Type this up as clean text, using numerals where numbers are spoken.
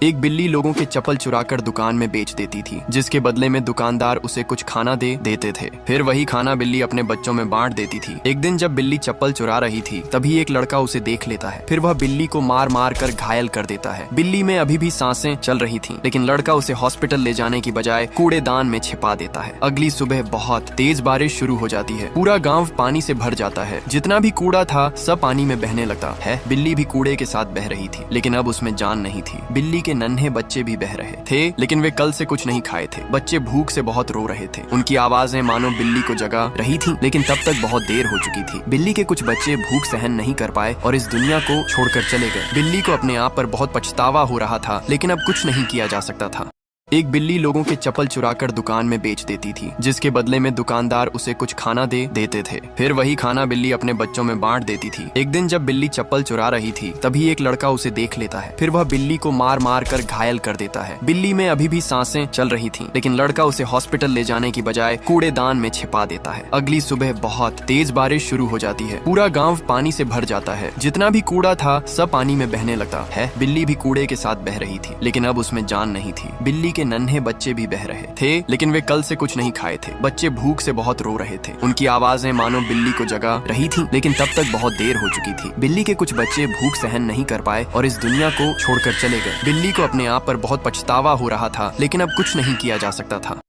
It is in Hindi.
एक बिल्ली लोगों के चप्पल चुराकर दुकान में बेच देती थी, जिसके बदले में दुकानदार उसे कुछ खाना दे देते थे। फिर वही खाना बिल्ली अपने बच्चों में बांट देती थी। एक दिन जब बिल्ली चप्पल चुरा रही थी, तभी एक लड़का उसे देख लेता है। फिर वह बिल्ली को मार मार कर घायल कर देता है। बिल्ली में अभी भी सांसें चल रही थीं, लेकिन लड़का उसे हॉस्पिटल ले जाने की बजाय कूड़ेदान में छिपा देता है। अगली सुबह बहुत तेज बारिश शुरू हो जाती है। पूरा गाँव पानी से भर जाता है। जितना भी कूड़ा था सब पानी में बहने लगता है। बिल्ली भी कूड़े के साथ बह रही थी, लेकिन अब उसमें जान नहीं थी। बिल्ली के नन्हे बच्चे भी बह रहे थे, लेकिन वे कल से कुछ नहीं खाए थे। बच्चे भूख से बहुत रो रहे थे। उनकी आवाजें मानो बिल्ली को जगा रही थी, लेकिन तब तक बहुत देर हो चुकी थी। बिल्ली के कुछ बच्चे भूख सहन नहीं कर पाए और इस दुनिया को छोड़कर चले गए। बिल्ली को अपने आप पर बहुत पछतावा हो रहा था, लेकिन अब कुछ नहीं किया जा सकता था। एक बिल्ली लोगों के चप्पल चुराकर दुकान में बेच देती थी, जिसके बदले में दुकानदार उसे कुछ खाना दे देते थे। फिर वही खाना बिल्ली अपने बच्चों में बांट देती थी। एक दिन जब बिल्ली चप्पल चुरा रही थी, तभी एक लड़का उसे देख लेता है। फिर वह बिल्ली को मार मार कर घायल कर देता है। बिल्ली में अभी भी सांसें चल रही थीं, लेकिन लड़का उसे हॉस्पिटल ले जाने की बजाय कूड़ेदान में छिपा देता है। अगली सुबह बहुत तेज बारिश शुरू हो जाती है। पूरा गाँव पानी से भर जाता है। जितना भी कूड़ा था सब पानी में बहने लगता है। बिल्ली भी कूड़े के साथ बह रही थी, लेकिन अब उसमें जान नहीं थी। बिल्ली के नन्हे बच्चे भी बह रहे थे, लेकिन वे कल से कुछ नहीं खाए थे। बच्चे भूख से बहुत रो रहे थे। उनकी आवाजें मानो बिल्ली को जगा रही थी, लेकिन तब तक बहुत देर हो चुकी थी। बिल्ली के कुछ बच्चे भूख सहन नहीं कर पाए और इस दुनिया को छोड़कर चले गए। बिल्ली को अपने आप पर बहुत पछतावा हो रहा था, लेकिन अब कुछ नहीं किया जा सकता था।